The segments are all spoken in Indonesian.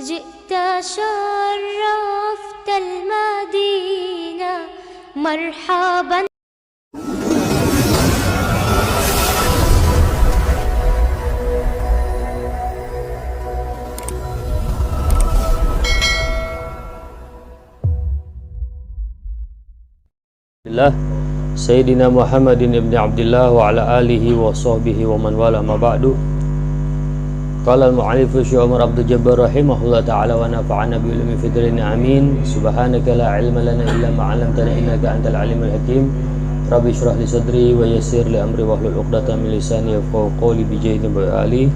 جئت شرفت المدينة مرحبا. Sayyidina Muhammadin ibn Abdullah wa ala alihi wa sahbihi wa man wala ma ba'du. Qala al-mu'allif Syekh Umar Abdul Jabbar rahimahullah ta'ala wa nafa'ana bi ilmi fidrin amin. Subhanaka la ilma lana illa ma 'allamtana innaka antal alimul hakim. Rabbi shrah li sadri wa yassir li amri wa hlul 'uqdatam min lisani yafqahu qawli bi jahdin bi ali.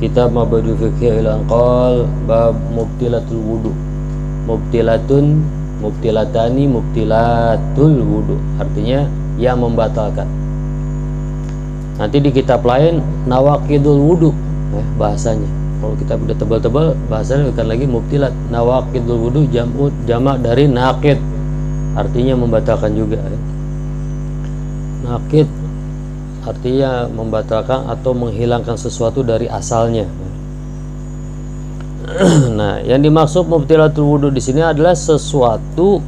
Kitab Mabadu Fiqh al-Anqal bab mubtilatul wudu. Mubtilatani mubtilatul wudu, artinya yang membatalkan. Nanti di kitab lain nawaqidul wudu bahasanya. Kalau kitab udah tebal-tebal bahasanya bukan lagi mubtilat. Nawaqidul wudu jamak dari naqid, artinya membatalkan juga ya. Naqid artinya membatalkan atau menghilangkan sesuatu dari asalnya. Nah, yang dimaksud mubtilatul wudu di sini adalah sesuatu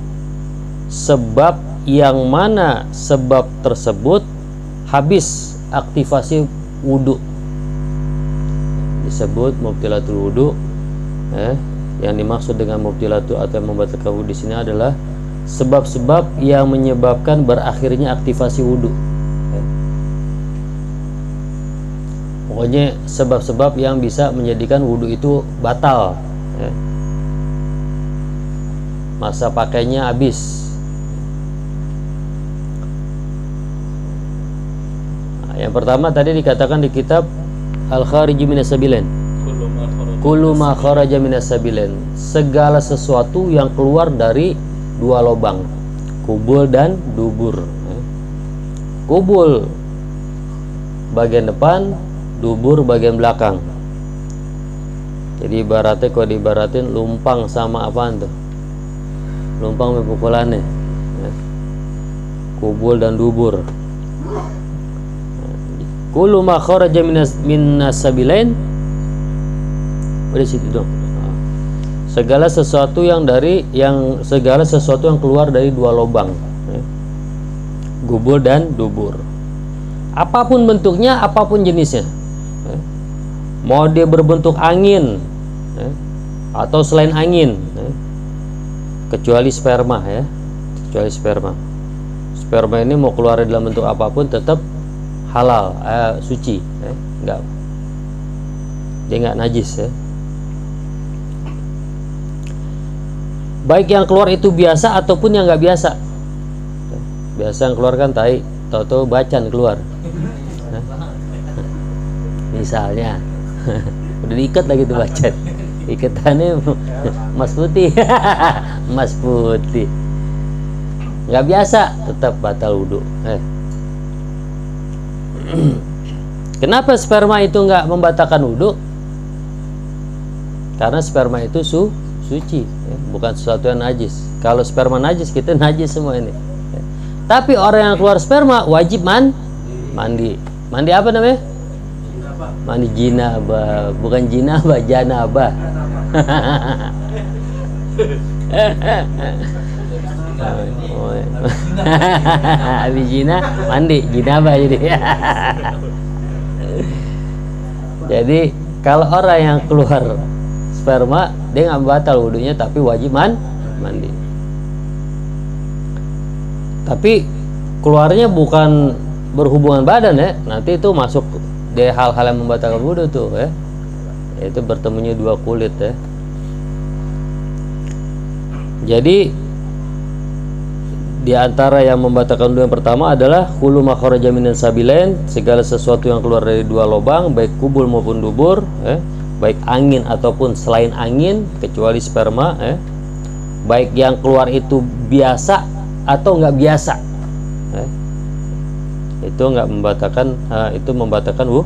sebab yang mana sebab tersebut habis aktivasi wudu. Disebut mubtilatul wudu. Yang dimaksud dengan mubtilatul atau membatalkan wudu di sini adalah sebab-sebab yang menyebabkan berakhirnya aktivasi wudu. Pokoknya sebab-sebab yang bisa menjadikan wudhu itu batal ya. Masa pakainya habis. Nah, yang pertama tadi dikatakan di kitab Al-Khariji Minas Sabilain, kullu ma kharaja minas sabilain, segala sesuatu yang keluar dari dua lubang, kubul dan dubur ya. Kubul bagian depan, dubur bagian belakang. Jadi ibaratnya kalau diibaratin lumpang sama apaan tuh? Lumpang pukulannya ya. Kubul dan dubur. Kullu ma kharaja minas sabilain. Udah situ dong. Segala sesuatu yang keluar dari dua lubang ya. Kubul dan dubur. Apapun bentuknya, apapun jenisnya. Mau dia berbentuk angin atau selain angin, kecuali sperma ya, kecuali sperma ini mau keluar dalam bentuk apapun tetap halal, suci enggak, dia enggak najis ya. Baik yang keluar itu biasa ataupun yang enggak biasa. Biasa yang keluar kan tai, tahu-tahu bacan keluar misalnya. Udah diikat lagi tuh bacan, ikatannya emas putih. Emas putih nggak biasa, tetap batal wudhu. Kenapa sperma itu nggak membatalkan wudhu? Karena sperma itu suci ya, bukan sesuatu yang najis. Kalau sperma najis, kita najis semua ini ya. Tapi orang yang keluar sperma wajib mandi. Mandi apa namanya? Mandi jinabah, bukan jinabah, janabah. Habis jina mandi, jinabah jadi. Jadi kalau orang yang keluar sperma, dia nggak batal wudhunya, tapi wajib mandi. Tapi keluarnya bukan berhubungan badan ya, nanti itu masuk dia hal-hal yang membatalkan wudhu tuh ya, itu bertemunya dua kulit ya. Jadi di antara yang membatalkan wudhu yang pertama adalah kullu ma kharaja minas sabilain, segala sesuatu yang keluar dari dua lubang, baik kubul maupun dubur ya, baik angin ataupun selain angin, kecuali sperma ya. Baik yang keluar itu biasa atau nggak biasa ya. Itu nggak membatalkan, itu membatalkan wudhu.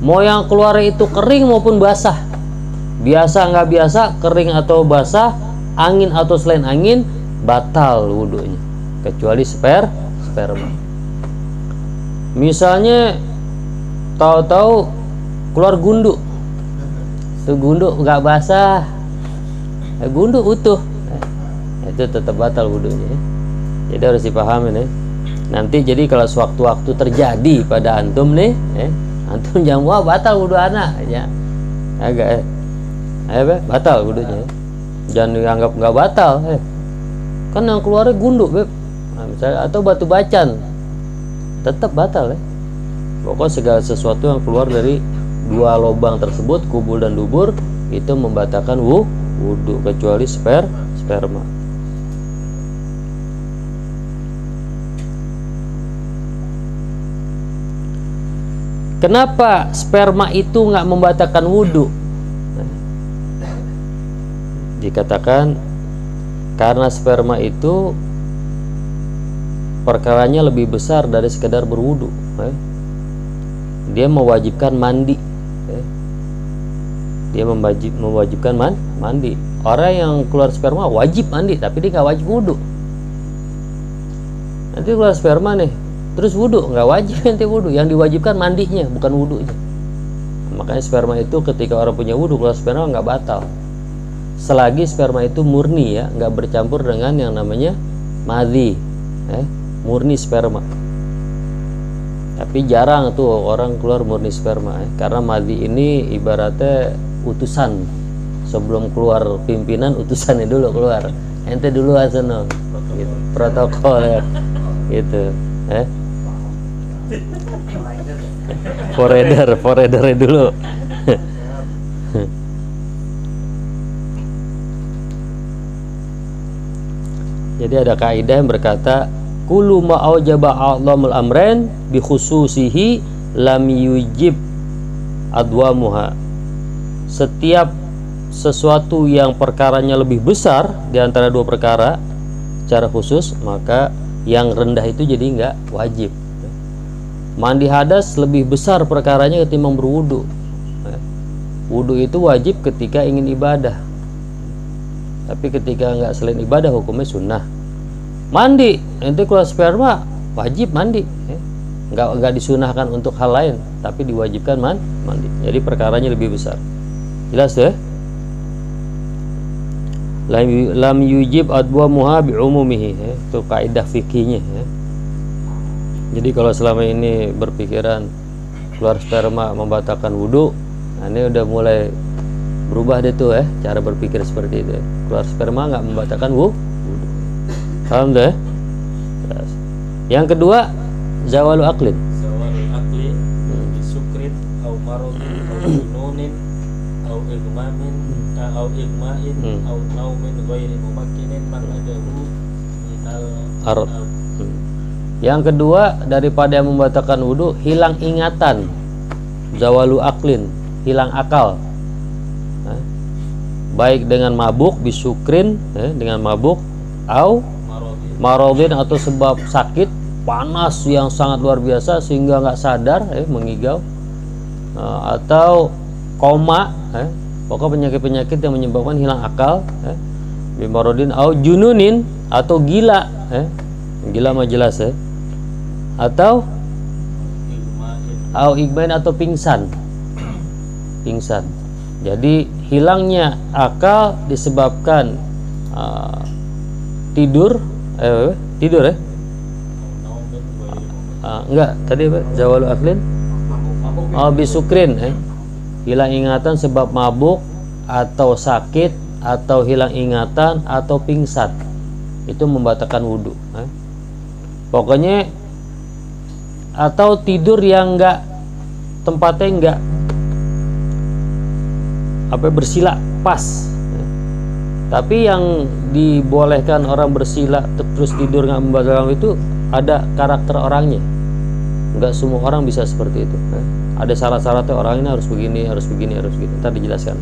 Mau yang keluar itu kering maupun basah, biasa nggak biasa, kering atau basah, angin atau selain angin, batal wudhunya, kecuali sperma. Misalnya tahu-tahu keluar gundu, Tuh gunduk nggak basah, gunduk utuh, itu tetap batal wudhunya ya. Jadi harus dipahami nih. Nanti jadi kalau sewaktu-waktu terjadi pada antum nih, antum jangan wah batal wudhu anak, ya agak batal wudhunya. Jangan dianggap nggak batal, kan yang keluarnya gunduk beb, nah, misalnya atau batu bacan, tetap batal ya. Pokoknya segala sesuatu yang keluar dari dua lubang tersebut, kubul dan dubur, itu membatalkan wudhu kecuali sperma. Kenapa sperma itu nggak membatalkan wudhu? Dikatakan karena sperma itu perkaranya lebih besar dari sekedar berwudhu. Dia mewajibkan mandi. Dia mewajibkan mandi. Orang yang keluar sperma wajib mandi, tapi dia nggak wajib wudhu. Nanti keluar sperma nih, terus wudhu, nggak wajib nanti wudhu. Yang diwajibkan mandinya, bukan wudhunya. Makanya sperma itu ketika orang punya wudhu, keluar sperma nggak batal. Selagi sperma itu murni ya, nggak bercampur dengan yang namanya madhi, murni sperma. Tapi jarang tuh orang keluar murni sperma, karena madhi ini ibaratnya utusan. Sebelum keluar pimpinan, utusannya dulu keluar. Ente dulu aja no, gitu. Protokol ya, gitu. Forader dulu. Jadi ada kaidah yang berkata kullu ma aujaba a'dhamul amrain bi khususihi lam yujib adwamuha. Setiap sesuatu yang perkaranya lebih besar di antara dua perkara secara khusus, maka yang rendah itu jadi nggak wajib. Mandi hadas lebih besar perkaranya ketimbang berwudu. Wudu itu wajib ketika ingin ibadah, tapi ketika nggak selain ibadah hukumnya sunnah. Mandi, nanti keluar sperma wajib mandi, nggak disunahkan untuk hal lain, tapi diwajibkan mandi. Jadi perkaranya lebih besar. Jelas ya? Lam yujib adwamuha bi umumihi, itu kaidah fikihnya ya. Jadi kalau selama ini berpikiran keluar sperma membatalkan wudu, nah ini udah mulai berubah deh tuh cara berpikir seperti itu. Keluar sperma nggak membatalkan wudu. Paham deh? Yes. Yang kedua, zawalu aqlin. Zawalu aqlin bisukrin au maradin au jununin au igmamin au igmain au naumin ghairi mumakkinin man adahu minal arad. Yang kedua, daripada yang membatalkan wudu, hilang ingatan. Zawalu aqlin, hilang akal. Baik dengan mabuk, bisukrin, dengan mabuk, au maradin, atau sebab sakit, panas yang sangat luar biasa sehingga nggak sadar, mengigau, atau koma, pokoknya penyakit-penyakit yang menyebabkan hilang akal, bimaradin au jununin, atau gila, gila mah jelas atau au igmain, atau pingsan. Jadi hilangnya akal disebabkan tidur enggak tadi zawalu aklin bisukrin, hilang ingatan sebab mabuk atau sakit atau hilang ingatan atau pingsan, itu membatalkan wudu. Pokoknya atau tidur yang enggak tempatnya enggak bersila pas. Tapi yang dibolehkan orang bersila terus tidur nggak membatalkan itu ada karakter orangnya. Nggak semua orang bisa seperti itu. Ada syarat-syaratnya, orang ini harus begini, harus begini, harus begini. Ntar dijelaskan.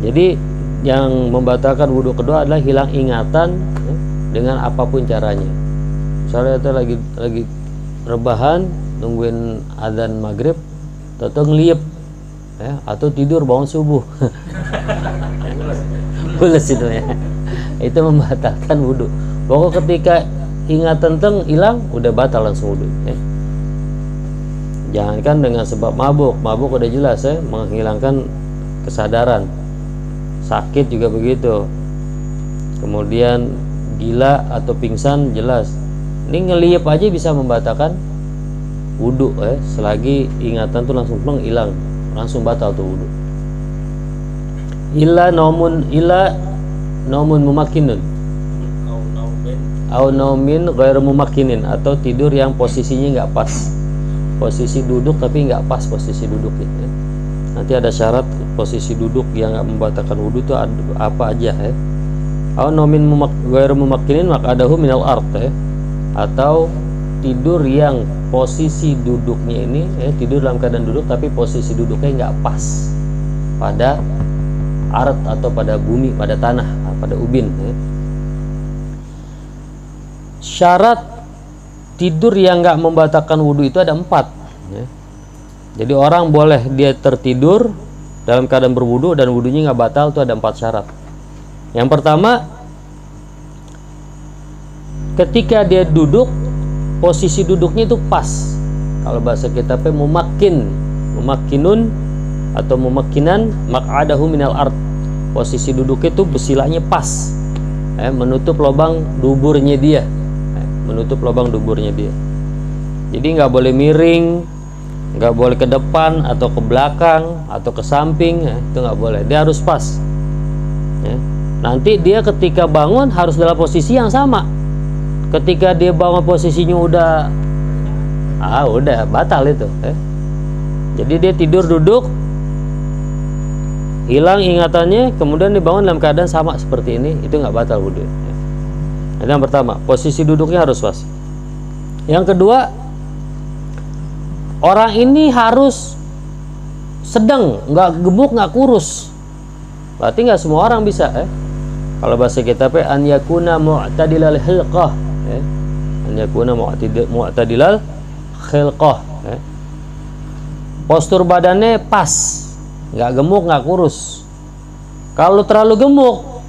Jadi yang membatalkan wudhu kedua adalah hilang ingatan dengan apapun caranya. Misalnya kita lagi rebahan nungguin adzan maghrib, atau ngeliep, atau tidur bangun subuh. Pulas itu ya. Itu membatalkan wudhu. Pokok ketika ingatan hilang, udah batal langsung wudhu. Jangankan dengan sebab mabuk udah jelas menghilangkan kesadaran. Sakit juga begitu. Kemudian gila atau pingsan jelas. Ini ngeliep aja bisa membatalkan wudhu selagi ingatan tuh langsung hilang, langsung batal tuh wudhu. Illa naumun mumakkinun au naumin ghairu mumakkinin, atau tidur yang posisinya nggak pas, posisi duduk tapi nggak pas posisi duduknya. Nanti ada syarat posisi duduk yang nggak membatalkan wudhu tuh apa aja au naumin ghairu mumakkinin maq'adahu minal ard atau tidur yang posisi duduknya ini tidur dalam keadaan duduk tapi posisi duduknya nggak pas pada ard atau pada bumi, pada tanah, pada ubin. Syarat tidur yang nggak membatalkan wudhu itu ada 4. Jadi orang boleh dia tertidur dalam keadaan berwudhu dan wudhunya nggak batal, itu ada 4 syarat. Yang pertama, ketika dia duduk, posisi duduknya itu pas. Kalau bahasa kita mumakkinun atau mumakkinan maq'adahu minal ard. Posisi duduknya itu besilanya pas, menutup lubang duburnya dia, Jadi nggak boleh miring, nggak boleh ke depan atau ke belakang atau ke samping, itu nggak boleh. Dia harus pas. Nanti dia ketika bangun harus dalam posisi yang sama. Ketika dia bangun posisinya udah batal itu. Jadi dia tidur duduk, hilang ingatannya, kemudian dibangun dalam keadaan sama seperti ini, itu nggak batal wudhu. Itu yang pertama, posisi duduknya harus pas. Yang kedua, orang ini harus sedang, nggak gemuk, nggak kurus. Berarti nggak semua orang bisa. Kalau bahasa kita an yakuna mu'tadilal khilqah, an yakuna mu'tadilal khilqah. Postur badannya pas, nggak gemuk, nggak kurus. Kalau terlalu gemuk,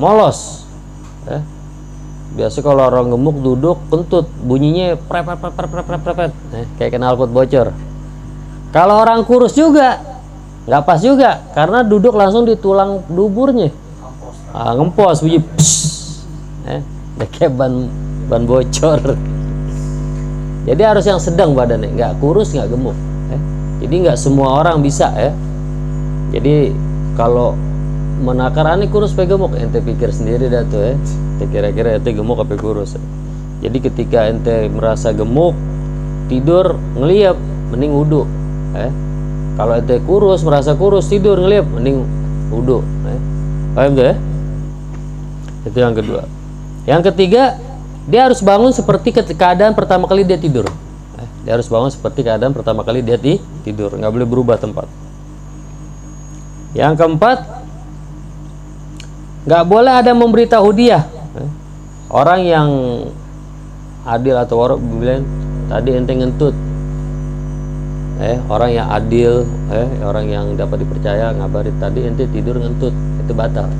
molos. Biasa kalau orang gemuk duduk kentut, bunyinya prepet, kayak knalpot bocor. Kalau orang kurus juga nggak pas juga, karena duduk langsung di tulang duburnya, ngempos bunyi, kayak ban bocor. Jadi harus yang sedang badannya, nggak kurus, nggak gemuk. Jadi nggak semua orang bisa. Jadi kalau menakar aneh kurus pe gemuk, ente pikir sendiri dah tuh. Kira-kira ente gemuk apa kurus. Jadi ketika ente merasa gemuk, tidur ngeliap, mending wudhu. Kalau ente kurus, merasa kurus, tidur ngeliap, mending wudhu. Paham tuh ya? Itu yang kedua. Yang ketiga, dia harus bangun seperti keadaan pertama kali dia tidur. Dia harus bangun seperti keadaan pertama kali dia tidur, nggak boleh berubah tempat. Yang keempat, nggak boleh ada memberitahu dia. Orang yang adil atau warok bilang tadi ente ngentut. Orang yang adil, orang yang dapat dipercaya ngabarin tadi ente tidur ngentut, itu batal.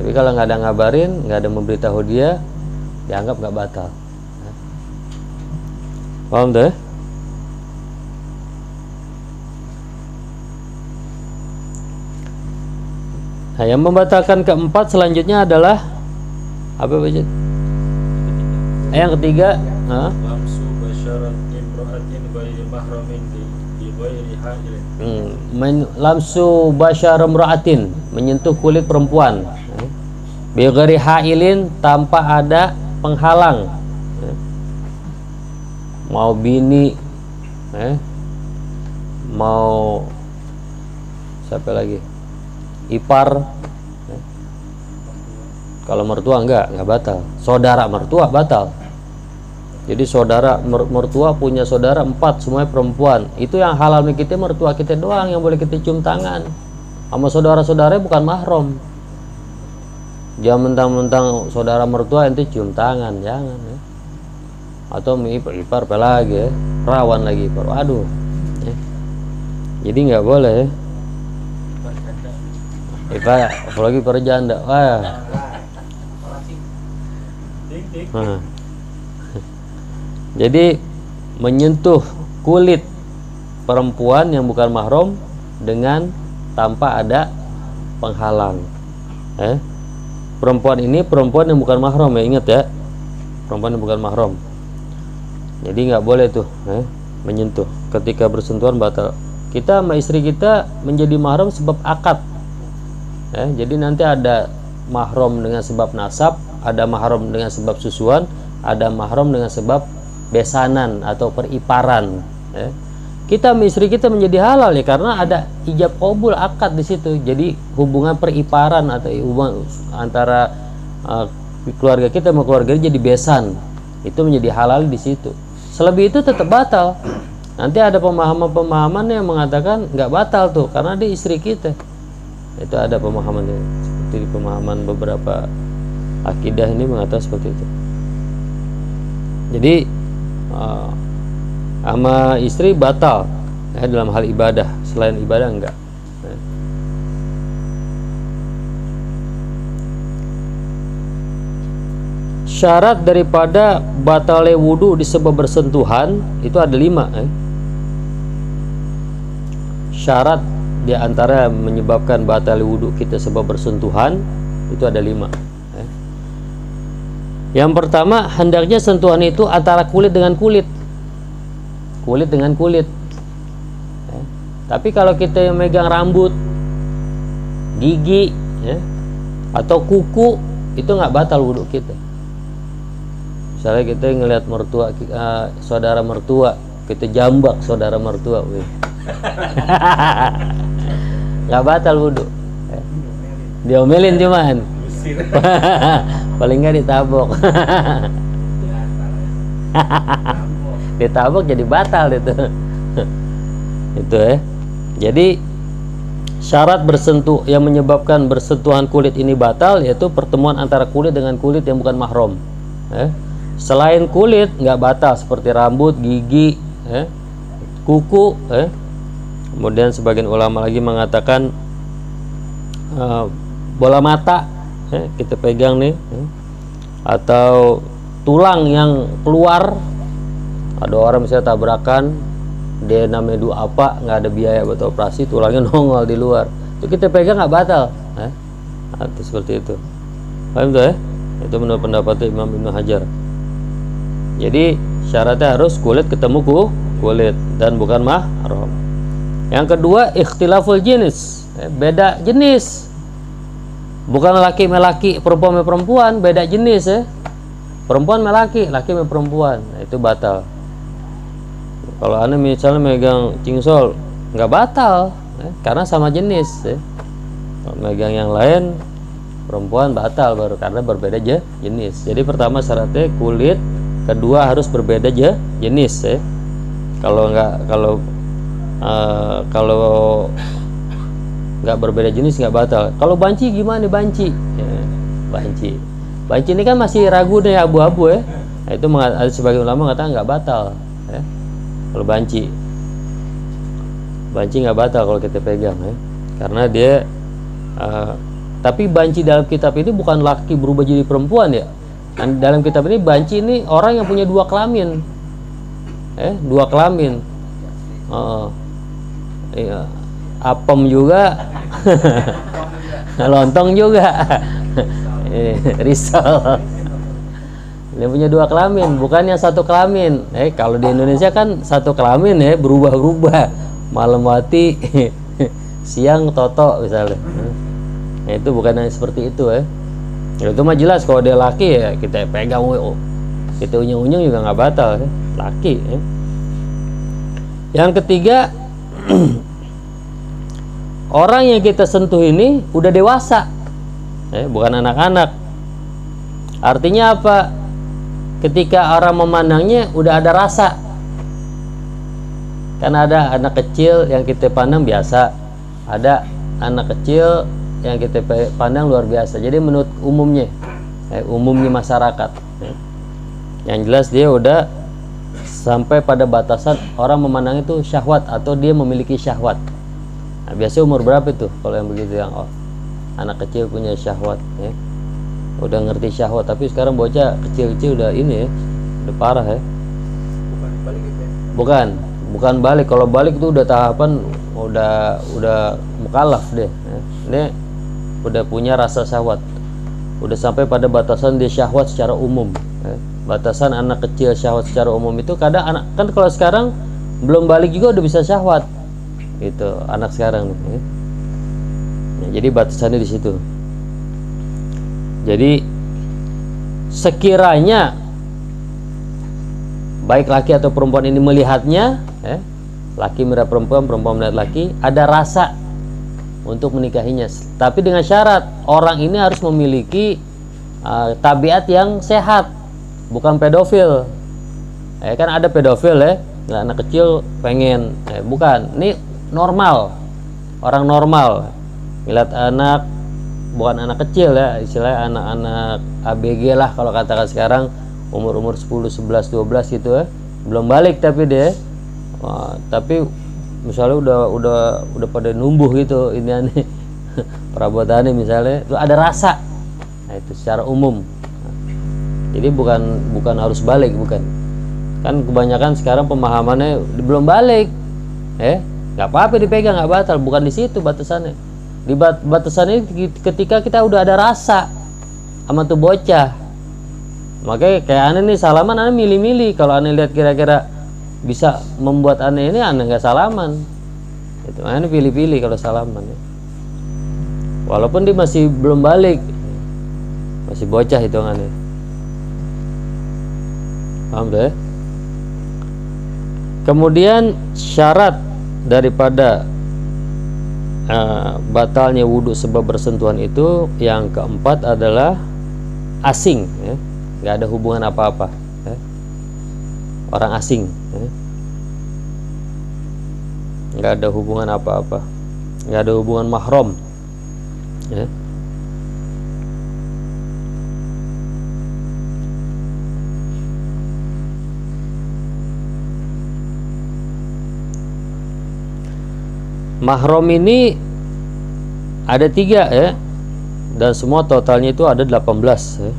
Tapi kalau nggak ada ngabarin, nggak ada memberitahu dia, dianggap nggak batal. Paham deh? Nah, yang membatalkan keempat selanjutnya adalah apa Bajit? Yang ketiga, lamsu basyarat imra'atin ghairi mahramin bi ghairi hailin. Lamsu basyar imra'atin, menyentuh kulit perempuan bi ghairi hailin, tanpa ada penghalang. Mau bini, mau siapa lagi? Ipar. Kalau mertua enggak batal. Saudara mertua batal. Jadi saudara mertua punya saudara 4, semuanya perempuan. Itu yang halal kita mertua kita doang yang boleh kita cium tangan. Sama saudara-saudara bukan mahram. Jangan mentang-mentang saudara mertua ente cium tangan, jangan ya. Atau ipar lagi rawan lagi ipar. Waduh. Jadi nggak boleh. Ipar apalagi ipar janda. Wah. Jadi menyentuh kulit perempuan yang bukan mahram dengan tanpa ada penghalang. Perempuan ini perempuan yang bukan mahram ya, ingat ya, perempuan yang bukan mahram. Jadi nggak boleh tuh menyentuh. Ketika bersentuhan batal. Kita sama istri kita menjadi mahram sebab akad. Jadi nanti ada mahram dengan sebab nasab, ada mahram dengan sebab susuan, ada mahram dengan sebab besanan atau periparan. Kita sama istri kita menjadi halal ya karena ada ijab qabul akad di situ. Jadi hubungan periparan atau hubungan antara keluarga kita sama keluarga jadi besan. Itu menjadi halal di situ. Selebih itu tetap batal. Nanti ada pemahaman-pemahaman yang mengatakan nggak batal tuh karena dia istri kita. Itu ada pemahamannya. Seperti pemahaman beberapa akidah ini mengatakan seperti itu. Jadi sama istri batal dalam hal ibadah, selain ibadah enggak. Syarat daripada batalnya wudu disebab bersentuhan itu ada 5. Syarat diantara menyebabkan batal wudu kita sebab bersentuhan itu ada 5. Yang pertama, hendaknya sentuhan itu antara kulit dengan kulit, kulit dengan kulit. Tapi kalau kita yang megang rambut, gigi, atau kuku, itu nggak batal wudu kita. Misalnya kita ngelihat mertua, saudara mertua, kita jambak saudara mertua, nggak batal wudu. Diomelin cuman, paling nggak ditabok. Ditabok jadi batal itu. Itu Jadi syarat bersentuh yang menyebabkan bersentuhan kulit ini batal yaitu pertemuan antara kulit dengan kulit yang bukan mahram. Selain kulit nggak batal seperti rambut, gigi, kuku. Kemudian sebagian ulama lagi mengatakan bola mata, kita pegang nih, atau tulang yang keluar. Ada orang misalnya tabrakan, dia namanya apa, nggak ada biaya buat operasi, tulangnya nongol di luar, itu kita pegang nggak batal. Atau seperti itu. Paham tuh Itu menurut pendapat Imam Ibnu Hajar. Jadi syaratnya harus kulit ketemu kulit dan bukan mahram. Yang kedua, ikhtilaful jenis, beda jenis. Bukan laki melaki, perempuan perempuan, beda jenis Perempuan melaki, laki perempuan, itu batal. Kalau anda misalnya megang cingsol, nggak batal, karena sama jenis. Kalau megang yang lain, perempuan batal baru karena berbeda jenis. Jadi pertama syaratnya kulit, kedua harus berbeda jenis. Kalau nggak berbeda jenis nggak batal. Kalau banci gimana banci? Banci ini kan masih ragu deh, abu-abu Nah, itu ada sebagian ulama mengatakan nggak batal. Kalau banci nggak batal kalau kita pegang karena dia tapi banci dalam kitab ini bukan laki berubah jadi perempuan ya. Dan dalam kitab ini banci ini orang yang punya 2 kelamin, 2 kelamin. Iya. Apem juga, lontong juga, risol. Dia punya 2 kelamin, bukan yang 1 kelamin. Kalau di Indonesia kan 1 kelamin berubah-ubah, malam mati, siang toto misalnya. Itu bukan yang seperti itu Itu mah jelas kalau dia laki ya kita pegang, kita unyeng-unyeng juga nggak batal, laki. Yang ketiga, orang yang kita sentuh ini udah dewasa, bukan anak-anak. Artinya apa? Ketika orang memandangnya udah ada rasa. Karena ada anak kecil yang kita pandang biasa, ada anak kecil yang kita pandang luar biasa. Jadi menurut umumnya masyarakat, yang jelas dia udah sampai pada batasan orang memandang itu syahwat atau dia memiliki syahwat. Nah, biasanya umur berapa itu kalau yang begitu, yang anak kecil punya syahwat udah ngerti syahwat. Tapi sekarang bocah kecil-kecil udah ini udah parah bukan balik. Kalau balik itu udah tahapan udah mukallaf deh, ya. Ini udah punya rasa syahwat, udah sampai pada batasan dia syahwat secara umum, ya. Batasan anak kecil syahwat secara umum itu kadang anak kan kalau sekarang belum balik juga udah bisa syahwat, gitu anak sekarang, ya. Nah, jadi batasannya di situ. Jadi sekiranya baik laki atau perempuan ini melihatnya, ya, laki melihat perempuan, perempuan melihat laki, ada rasa untuk menikahinya, tapi dengan syarat orang ini harus memiliki tabiat yang sehat, bukan pedofil. Kan ada pedofil, ya, anak kecil pengen, bukan, ini normal, orang normal melihat anak, bukan anak kecil, ya, istilahnya anak-anak ABG lah kalau katakan sekarang, umur 10, 11, 12 gitu, ya, belum balik tapi dia, tapi misalnya udah pada numbuh gitu ini aneh perabotannya misalnya, itu ada rasa. Nah, itu secara umum. Jadi bukan harus balik, bukan. Kan kebanyakan sekarang pemahamannya belum balik, nggak apa-apa dipegang, nggak batal, bukan di situ batasannya. Di batasannya ketika kita udah ada rasa sama tuh bocah. Makanya kayak aneh nih salaman, aneh milih-milih. Kalau aneh lihat kira-kira bisa membuat aneh ini, aneh nggak salaman. Itu aneh pilih-pilih kalau salaman, ya. Walaupun dia masih belum balik, masih bocah hitungannya. Paham deh? Kemudian syarat daripada batalnya wudhu sebab bersentuhan itu yang keempat adalah asing, ya. Nggak ada hubungan apa-apa, ya. Orang asing, ya. Nggak ada hubungan apa-apa, nggak ada hubungan mahram, ya. Mahram ini ada 3, ya, dan semua totalnya itu ada 18, ya.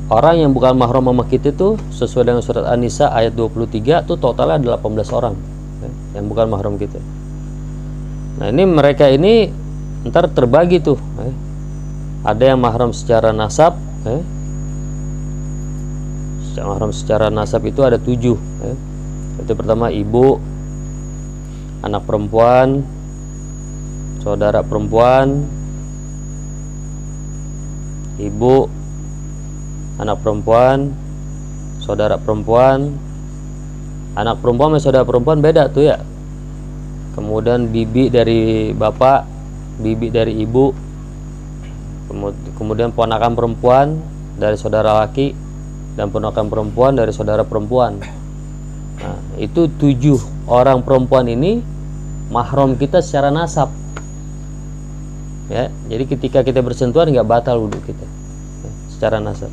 Orang yang bukan mahram sama kita itu sesuai dengan surat An-Nisa ayat 23 itu totalnya ada 18 orang, ya, yang bukan mahram kita. Nah, ini mereka ini ntar terbagi tuh, ya. Ada yang mahram secara nasab, ya. Mahram secara nasab itu ada 7, ya. Itu pertama ibu, anak perempuan, saudara perempuan, ibu, anak perempuan, saudara perempuan. Anak perempuan sama saudara perempuan beda tuh, ya. Kemudian bibi dari bapak, bibi dari ibu, kemudian ponakan perempuan dari saudara laki, dan ponakan perempuan dari saudara perempuan. Nah, itu 7 orang perempuan ini mahram kita secara nasab, ya. Jadi ketika kita bersentuhan nggak batal wudhu kita, ya, secara nasab.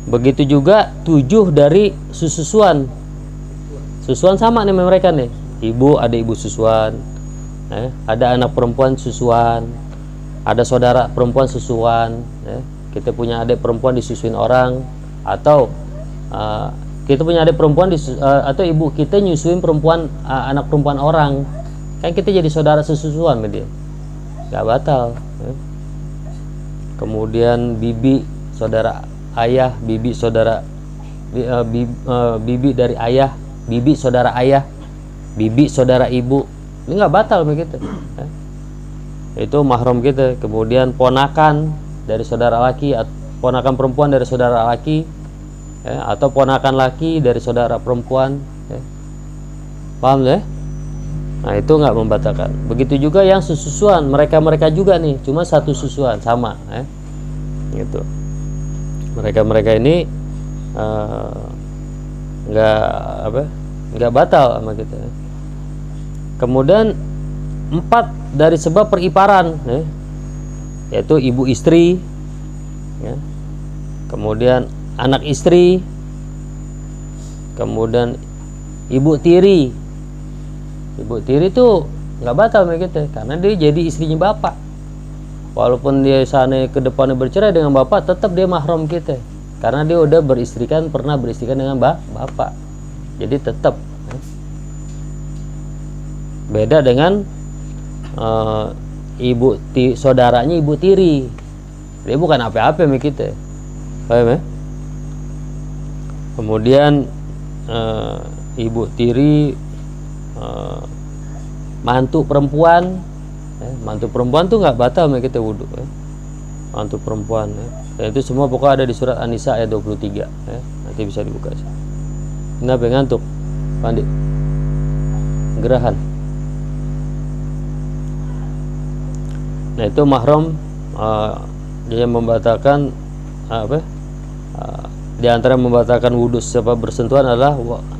Begitu juga 7 dari susuan sama nih mereka nih. Ibu, ada ibu susuan, ada anak perempuan susuan, ada saudara perempuan susuan, ya. Kita punya adik perempuan disusuin orang, atau kita punya adik perempuan atau ibu kita nyusuin perempuan, anak perempuan orang, kan kita jadi saudara sesusuan sama dia, nggak batal, ya. Kemudian bibi saudara ayah, bibi saudara bibi dari ayah, bibi saudara ayah, bibi saudara ibu, ini nggak batal begitu, ya. Itu mahram kita. Kemudian ponakan dari saudara laki, ponakan perempuan dari saudara laki, ya, atau ponakan laki dari saudara perempuan, ya. Paham ya? Nah, itu nggak membatalkan. Begitu juga yang susuan, mereka juga nih, cuma satu susuan sama, ya. Gitu. Mereka ini nggak batal sama kita, ya. Kemudian 4 dari sebab periparan, ya, yaitu ibu istri, ya. Kemudian anak istri, kemudian ibu tiri. Ibu tiri itu nggak batal sama kita, karena dia jadi istrinya bapak. Walaupun dia sana ke depannya bercerai dengan bapak, tetap dia mahram kita, karena dia udah pernah beristrikan dengan bapak. Jadi tetap, ya. Beda dengan saudaranya ibu tiri. Dia bukan apa-apa sama kita. Paham ya? Kemudian ibu tiri, mantu perempuan, mantu perempuan tuh nggak batal sama kita wudhu. Mantu perempuan, dan itu semua pokoknya ada di surat An-Nisa ayat 23. Nanti bisa dibuka. Kenapa ngantuk, Pandi? Gerahan. Nah itu mahram, dia membatalkan di antara membatalkan wudhu sebab bersentuhan adalah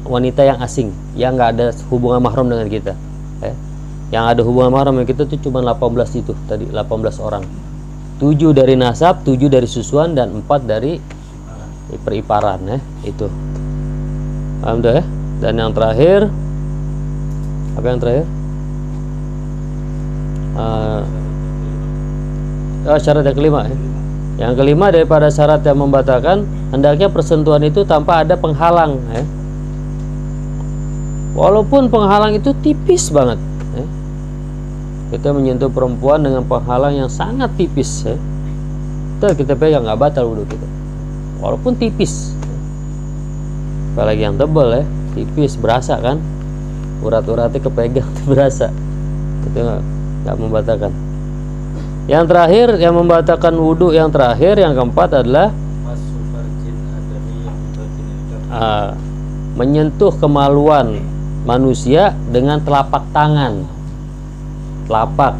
wanita yang asing, yang nggak ada hubungan mahram dengan kita. Yang ada hubungan mahram dengan kita itu cuma 18 itu tadi, 18 orang. 7 dari nasab, 7 dari susuan, dan 4 dari periparan, itu. Alhamdulillah. Dan yang terakhir, apa yang terakhir? Syarat yang kelima. Yang kelima daripada syarat yang membatalkan, hendaknya persentuhan itu tanpa ada penghalang. Walaupun penghalang itu tipis banget. Kita menyentuh perempuan dengan penghalang yang sangat tipis. Itu kita pegang, nggak batal wudhu kita. Walaupun tipis. Apalagi yang tebal tipis, berasa kan, urat-uratnya kepegang berasa, itu nggak membatalkan. Yang terakhir yang membatalkan wudhu, yang terakhir, yang keempat adalah menyentuh kemaluan manusia dengan telapak tangan, telapak,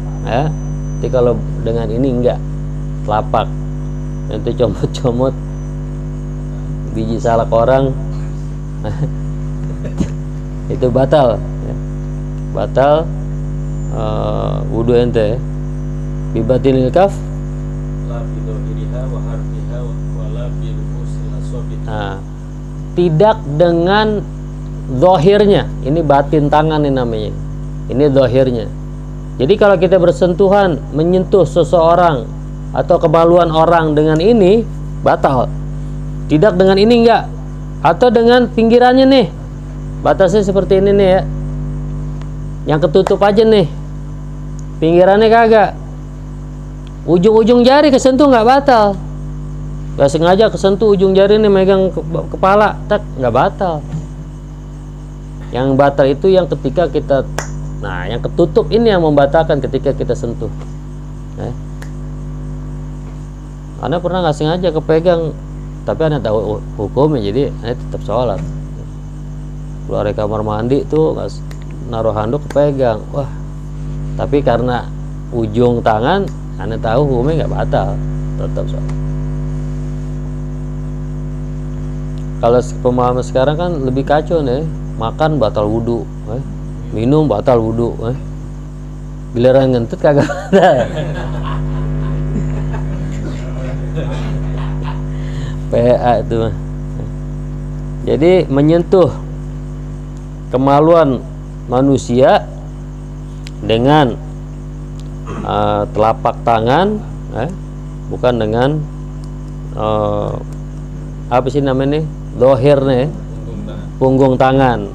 Jadi kalau dengan ini enggak, telapak, itu comot-comot biji salak orang. Itu batal, batal wudhu ente. Bibatinil kaf, tidak dengan zahirnya. Ini batin tangan ini namanya. Ini zahirnya. Jadi kalau kita bersentuhan, menyentuh seseorang atau kemaluan orang dengan ini, batal. Tidak dengan ini enggak. Atau dengan pinggirannya nih, batasnya seperti ini nih ya, yang ketutup aja nih, pinggirannya kagak. Ujung-ujung jari kesentuh nggak batal. Gak sengaja kesentuh ujung jari nih, megang kepala, tak, nggak batal. Yang batal itu yang ketika kita, nah yang ketutup ini yang membatalkan ketika kita sentuh. Anda pernah nggak sengaja kepegang, tapi Anda tahu hukumnya, jadi Anda tetap sholat. Keluar dari kamar mandi tuh naruh handuk kepegang, wah, tapi karena ujung tangan Anda tahu hukumnya nggak batal, tetap sholat. Kalau pemahaman sekarang kan lebih kacau nih, makan batal wudhu, minum batal wudhu, giliran ngentut kagak ada. PA itu. Jadi menyentuh kemaluan manusia dengan telapak tangan, bukan dengan apa sih namanya, dohir nih, punggung tangan.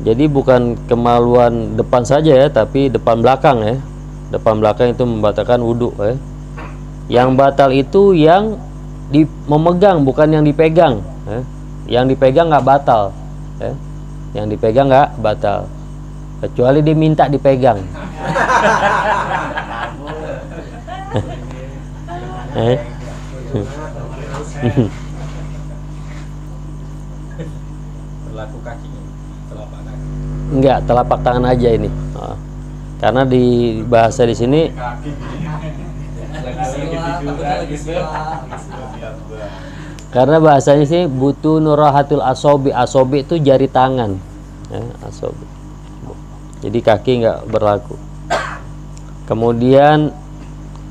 Jadi bukan kemaluan depan saja ya, tapi depan belakang ya. Depan belakang itu membatalkan wudhu. Yang batal itu yang memegang, bukan yang dipegang. Yang dipegang nggak batal. Yang dipegang nggak batal, kecuali diminta dipegang. Berlaku kakinya, telapak kaki. Enggak, telapak tangan aja ini. Karena di bahasa di sini karena bahasanya sih butuh nurahatul asobi. Asobi itu jari tangan, asobi. Jadi kaki nggak berlaku. Kemudian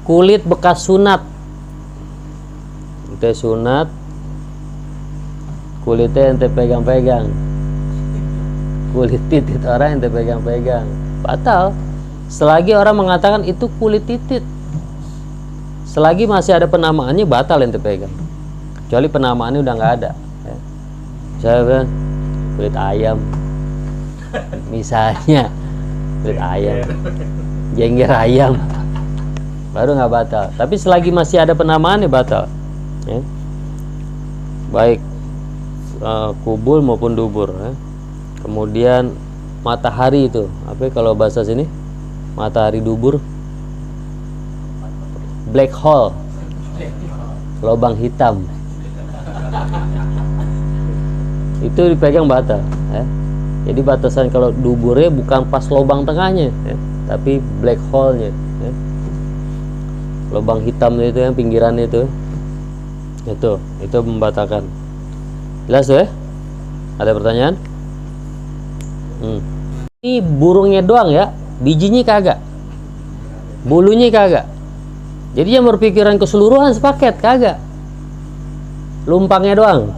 kulit bekas sunat, ente sunat, kulitnya ente pegang-pegang, kulit titit orang ente pegang-pegang, batal. Selagi orang mengatakan itu kulit titit, selagi masih ada penamaannya, batal ente pegang. Kecuali penamaannya udah nggak ada. Saya bilang kulit ayam, misalnya kulit ayam, jengger ayam, baru nggak batal. Tapi selagi masih ada penamaan ya batal, ya. Baik kubul maupun dubur, ya. Kemudian matahari itu apa ya kalau bahasa sini, matahari dubur, black hole, lubang hitam, itu dipegang batal, ya. Jadi batasan kalau duburnya bukan pas lubang tengahnya, ya, tapi black hole-nya, ya. Lubang hitamnya itu yang pinggirannya itu membatalkan. Jelas tuh ya? Ada pertanyaan? Ini burungnya doang ya, bijinya kagak, bulunya kagak. Jadi yang berpikiran keseluruhan sepaket kagak, lumpangnya doang,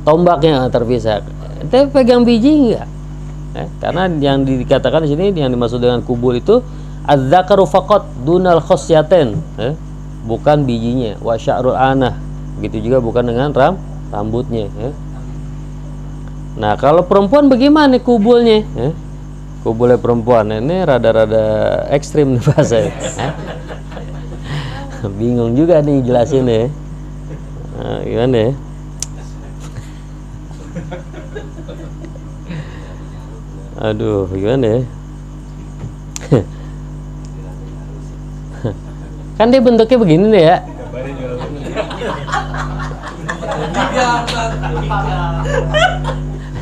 tombaknya terpisah. Tapi pegang biji enggak? Karena yang dikatakan di sini yang dimaksud dengan kubul itu az-zakaru faqat dunal khosyaten, bukan bijinya. Wa sya'rul anah, begitu juga bukan dengan rambutnya, ya. Nah kalau perempuan bagaimana kubulnya? Kubulnya perempuan ini rada-rada ekstrim nih bahasa, bingung juga nih jelasin ya. Nah, gimana ya? Aduh, gimana ya? Kan dia bentuknya begini nih ya.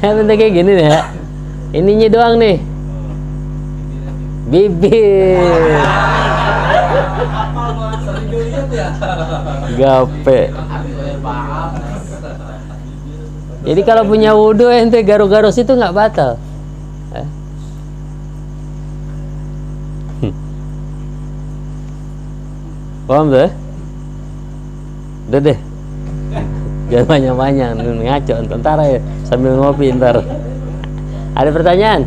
Bentuknya gini nih ya. Ininya doang nih. Bibir. Gape. Jadi kalau punya wudhu ente garuk-garuk situ nggak batal. Paham tuh? Udah deh. Jangan banyak-banyak ngaco ntar ya sambil ngopi ntar. Ada pertanyaan?